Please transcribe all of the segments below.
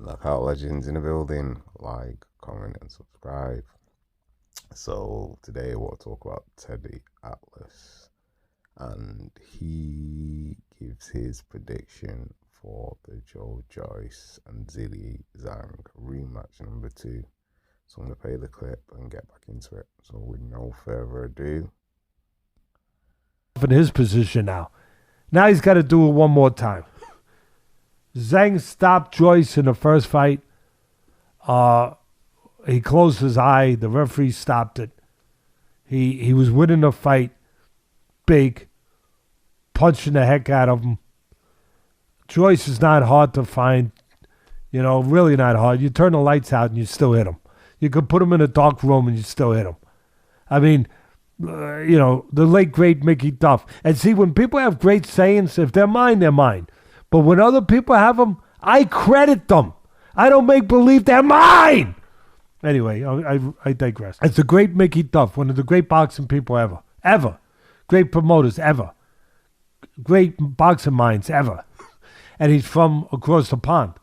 Knockout legends in the building. Like, comment, and subscribe. So today we'll talk about Teddy Atlas, and he gives his prediction for the Joe Joyce and Zhang rematch number 2. So I'm gonna play the clip and get back into it. So with no further ado, in his position now he's got to do it one more time. Zhang stopped Joyce in the first fight. He closed his eye. The referee stopped it. He was winning the fight big, punching the heck out of him. Joyce is not hard to find, really not hard. You turn the lights out and you still hit him. You could put him in a dark room and you still hit him. I mean, the late, great Mickey Duff. And see, when people have great sayings, if they're mine, they're mine. But when other people have them, I credit them. I don't make believe they're mine. Anyway, I digress. It's the great Mickey Duff, one of the great boxing people ever. Ever. Great promoters ever. Great boxing minds ever. And he's from across the pond.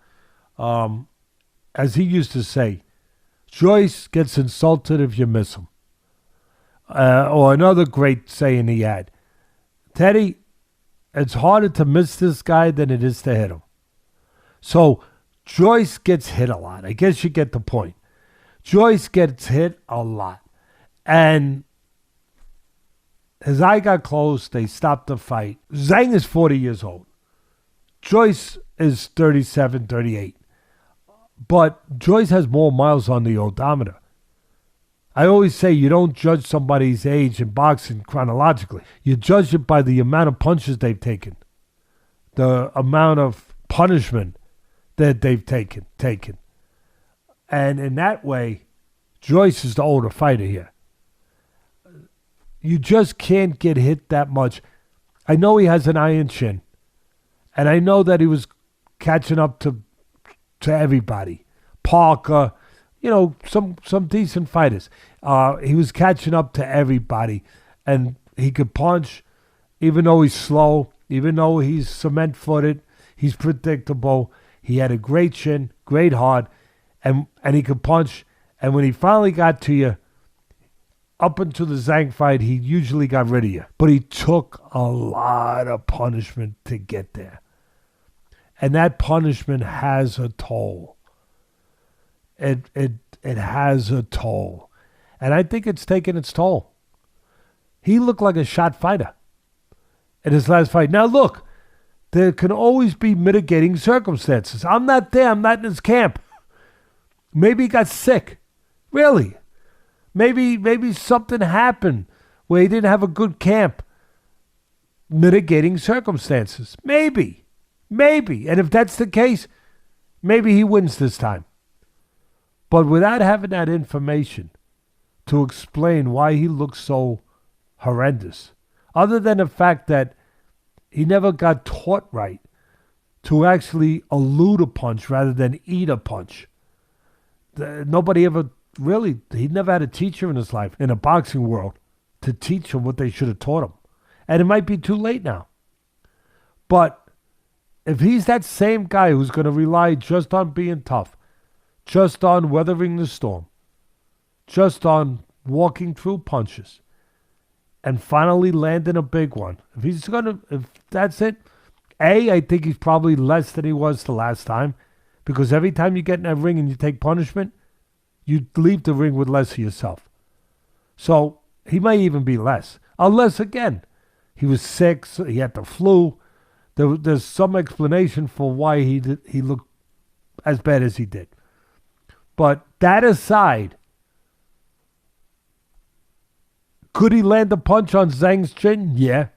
As he used to say, Joyce gets insulted if you miss him. Or another great saying he had, Teddy, it's harder to miss this guy than it is to hit him. So Joyce gets hit a lot. I guess you get the point. Joyce gets hit a lot. And his eye got closed. They stopped the fight. Zhang is 40 years old. Joyce is 37, 38. But Joyce has more miles on the odometer. I always say you don't judge somebody's age in boxing chronologically. You judge it by the amount of punches they've taken, the amount of punishment that they've taken. And in that way, Joyce is the older fighter here. You just can't get hit that much. I know he has an iron chin, and I know that he was catching up to everybody. Parker, some decent fighters. He was catching up to everybody, and he could punch, even though he's slow, even though he's cement-footed, he's predictable. He had a great chin, great heart, and he could punch. And when he finally got to you, up until the Zhang fight, he usually got rid of you. But he took a lot of punishment to get there. And that punishment has a toll. It has a toll. And I think it's taken its toll. He looked like a shot fighter in his last fight. Now look, there can always be mitigating circumstances. I'm not there. I'm not in his camp. Maybe he got sick. Really. Maybe something happened where he didn't have a good camp. Mitigating circumstances. Maybe. And if that's the case, maybe he wins this time. But without having that information to explain why he looks so horrendous, other than the fact that he never got taught right to actually elude a punch rather than eat a punch. Nobody ever really, he never had a teacher in his life in a boxing world to teach him what they should have taught him. And it might be too late now. But if he's that same guy who's going to rely just on being tough, just on weathering the storm, just on walking through punches, and finally landing a big one, if that's it, I think he's probably less than he was the last time, because every time you get in that ring and you take punishment, you leave the ring with less of yourself. So he might even be less, unless again he was sick, so he had the flu. There's some explanation for why he looked as bad as he did. But that aside, could he land a punch on Zhang's chin? Yeah.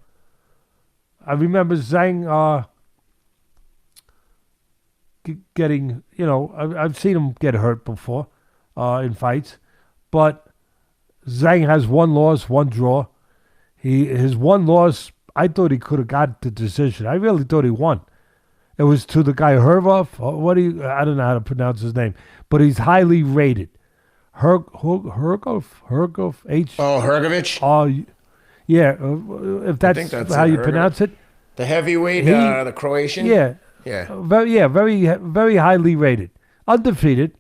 I remember Zhang getting, I've seen him get hurt before in fights. But Zhang has one loss, one draw. His one loss, I thought he could have got the decision. I really thought he won. It was to the guy Hervov. I don't know how to pronounce his name, but he's highly rated. Hergov, Hergovich? Yeah, if that's how you pronounce it. The heavyweight, the Croatian? Yeah. Yeah. Very, very highly rated. undefeated.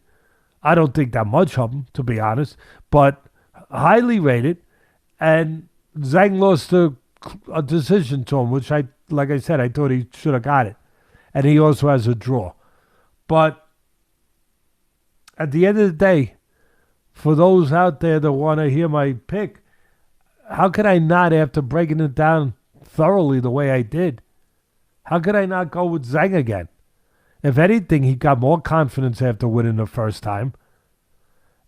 I don't think that much of him, to be honest, but highly rated. And Zhang lost a decision to him, which like I said, I thought he should have got it. And he also has a draw. But at the end of the day, for those out there that want to hear my pick, how could I not, after breaking it down thoroughly the way I did, how could I not go with Zhang again? If anything, he got more confidence after winning the first time.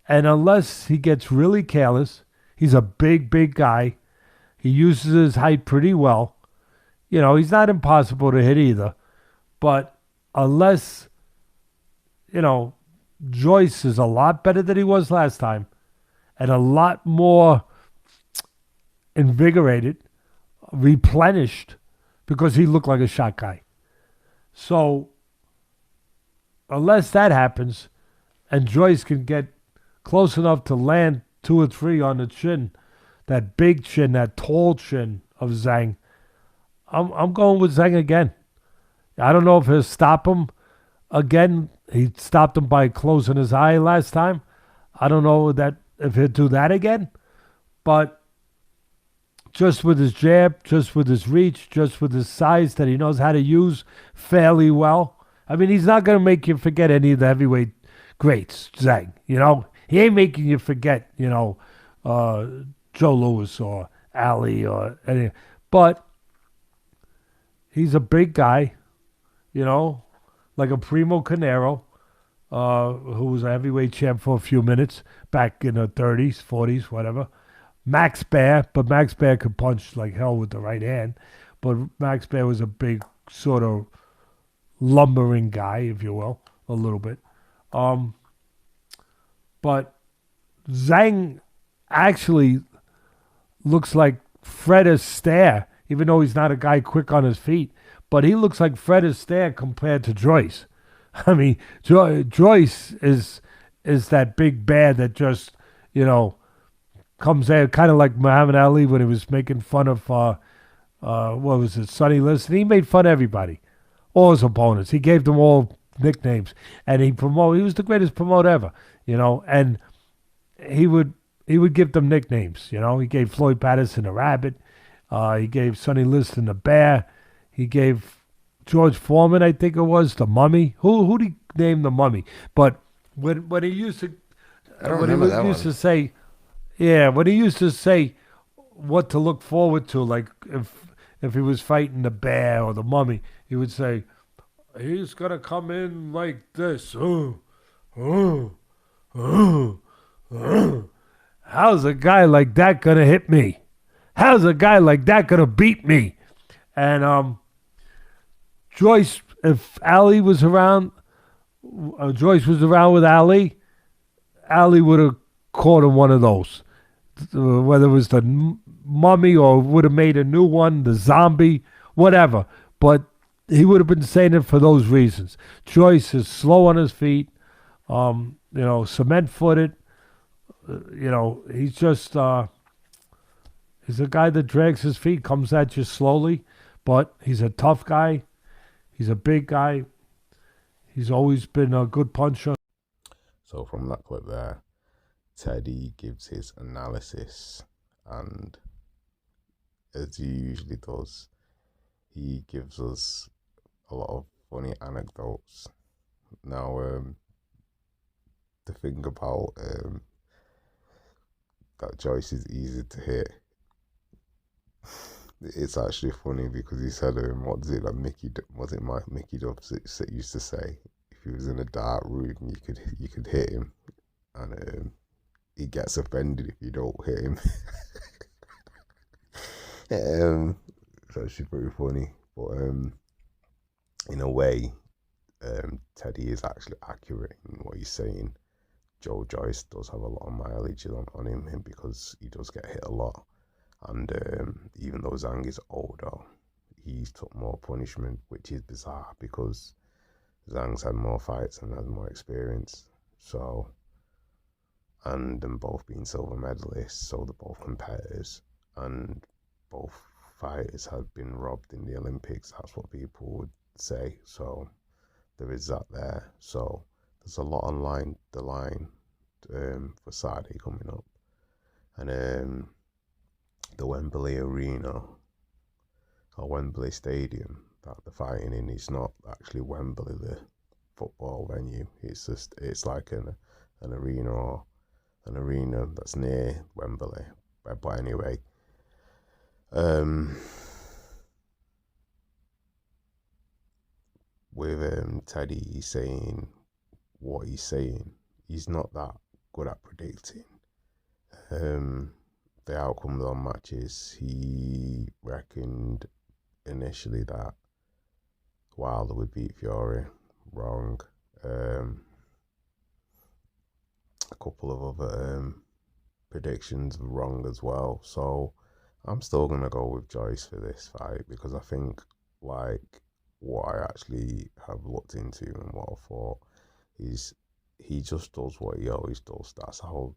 And unless he gets really careless, he's a big, big guy. He uses his height pretty well. You know, he's not impossible to hit either. But unless, you know, Joyce is a lot better than he was last time and a lot more invigorated, replenished, because he looked like a shot guy. So unless that happens and Joyce can get close enough to land 2 or 3 on the chin, that big chin, that tall chin of Zhang, I'm going with Zhang again. I don't know if he'll stop him again. He stopped him by closing his eye last time. I don't know that if he'll do that again. But just with his jab, just with his reach, just with his size that he knows how to use fairly well. I mean, he's not going to make you forget any of the heavyweight greats, Zhang. You know, he ain't making you forget, you know, Joe Louis or Ali or anything. But he's a big guy, you know, like a Primo Canero, who was a heavyweight champ for a few minutes back in the 30s, 40s, whatever. Max Baer, but Max Baer could punch like hell with the right hand. But Max Baer was a big sort of lumbering guy, if you will, a little bit. But Zhang actually looks like Fred Astaire, even though he's not a guy quick on his feet. But he looks like Fred Astaire compared to Joyce. I mean, Joyce is that big bear that just, you know, comes out kind of like Muhammad Ali when he was making fun of, what was it, Sonny Liston. He made fun of everybody, all his opponents. He gave them all nicknames. And he was the greatest promoter ever, you know, and he would give them nicknames, you know. He gave Floyd Patterson a rabbit. He gave Sonny Liston a bear. He gave George Foreman, I think it was, the Mummy. Who did he name the Mummy? But when he used to, when he used to say, yeah, when he used to say what to look forward to, like if he was fighting the bear or the Mummy, he would say, he's gonna come in like this. How's a guy like that gonna hit me? How's a guy like that gonna beat me? And Joyce, if Ali was around, Joyce was around with Ali would have caught him one of those. Whether it was the Mummy or would have made a new one, the Zombie, whatever. But he would have been saying it for those reasons. Joyce is slow on his feet, you know, cement-footed. You know, he's just, he's a guy that drags his feet, comes at you slowly, but he's a tough guy. He's a big guy. He's always been a good puncher. So from that clip there, Teddy gives his analysis, and as he usually does, he gives us a lot of funny anecdotes. Now, the thing about that Joyce is easy to hit, it's actually funny because he said, what is it like Mickey Dubs used to say, if he was in a dark room, you could hit him, and he gets offended if you don't hit him. It's actually pretty funny, but in a way, Teddy is actually accurate in what he's saying. Joe Joyce does have a lot of mileage on him because he does get hit a lot, and even though Zhang is older, he's took more punishment, which is bizarre because Zhang's had more fights and has more experience. So, and them both being silver medalists, so they're both competitors, and both fighters have been robbed in the Olympics. That's what people would say. So there is that there. So there's a lot on the line for Saturday coming up, and the Wembley Arena or Wembley Stadium that they're fighting in is not actually Wembley, the football venue. It's like an arena or an arena that's near Wembley. But anyway, with Teddy, he's saying what he's saying. He's not that good at predicting the outcomes on matches. He reckoned initially that Wilder would beat Fury. Wrong. A couple of other predictions wrong as well. So I'm still gonna go with Joyce for this fight because I think like what I actually have looked into and what I thought is he just does what he always does. That's how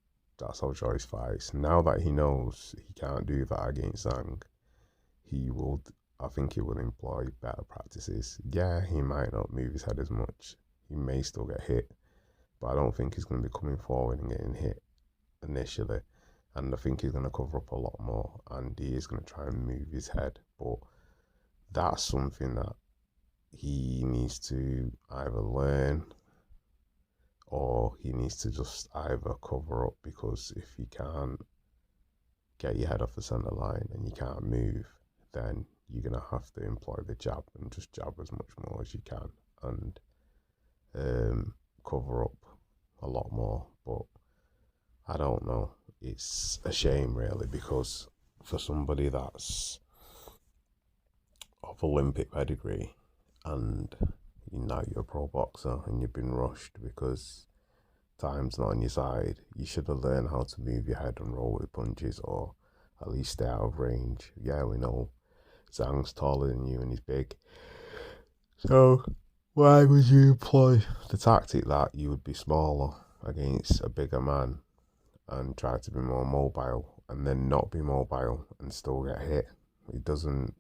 Joyce fights. Now that he knows he can't do that against Zhang, I think he will employ better practices. Yeah, he might not move his head as much. He may still get hit, but I don't think he's going to be coming forward and getting hit initially. And I think he's going to cover up a lot more, and he is going to try and move his head. But that's something that he needs to either learn or he needs to just either cover up, because if you can't get your head off the centre line and you can't move, then you're going to have to employ the jab and just jab as much more as you can and cover up a lot more. But I don't know. It's a shame, really, because for somebody that's of Olympic pedigree and now you're a pro boxer and you've been rushed because time's not on your side, you should have learned how to move your head and roll with punches or at least stay out of range. Yeah, we know Zhang's taller than you and he's big. So why would you employ the tactic that you would be smaller against a bigger man and try to be more mobile and then not be mobile and still get hit? It doesn't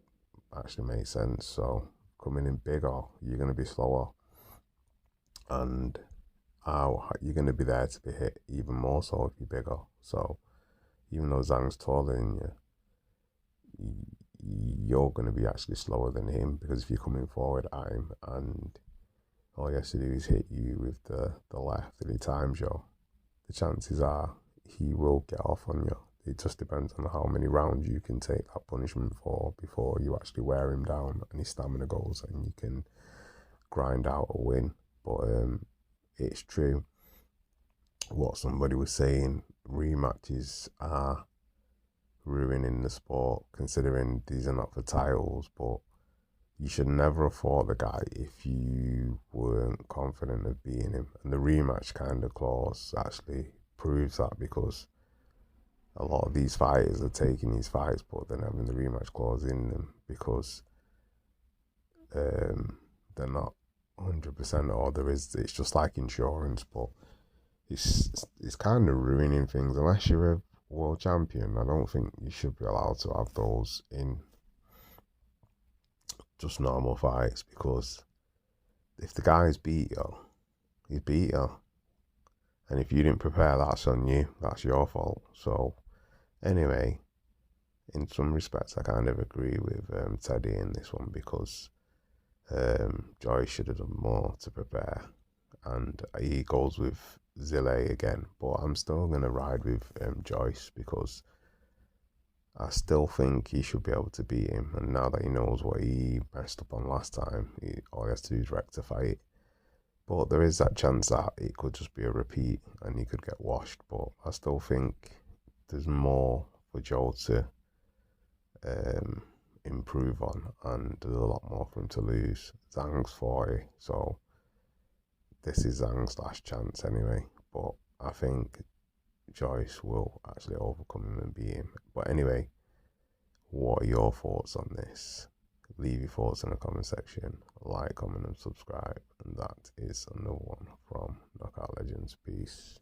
actually make sense. So coming in bigger, you're going to be slower and you're going to be there to be hit even more so if you're bigger. So even though Zhang's taller than you, you're going to be actually slower than him, because if you're coming forward at him and all he has to do is hit you with the left and he times you, the chances are he will get off on you. It just depends on how many rounds you can take that punishment for before you actually wear him down and his stamina goes and you can grind out a win. But it's true what somebody was saying, rematches are ruining the sport, considering these are not for titles, but you should never have fought the guy if you weren't confident of beating him. And the rematch kind of clause actually proves that, because a lot of these fighters are taking these fights but then having the rematch clause in them because they're not 100%, or it's just like insurance. But it's kind of ruining things. Unless you're a world champion, I don't think you should be allowed to have those in just normal fights, because if the guy's beat you, he's beat you, and if you didn't prepare, that's on you, that's your fault. So anyway, in some respects I kind of agree with Teddy in this one, because Joyce should have done more to prepare, and he goes with Zile again, but I'm still going to ride with Joyce, because I still think he should be able to beat him, and now that he knows what he messed up on last time, all he has to do is rectify it. But there is that chance that it could just be a repeat and he could get washed, but I still think there's more for Joe to improve on, and there's a lot more for him to lose. Zhang's 40, so this is Zhang's last chance anyway, but I think Joyce will actually overcome him and beat him. But anyway, what are your thoughts on this? Leave your thoughts in the comment section. Like, comment and subscribe. And that is another one from Knockout Legends. Peace.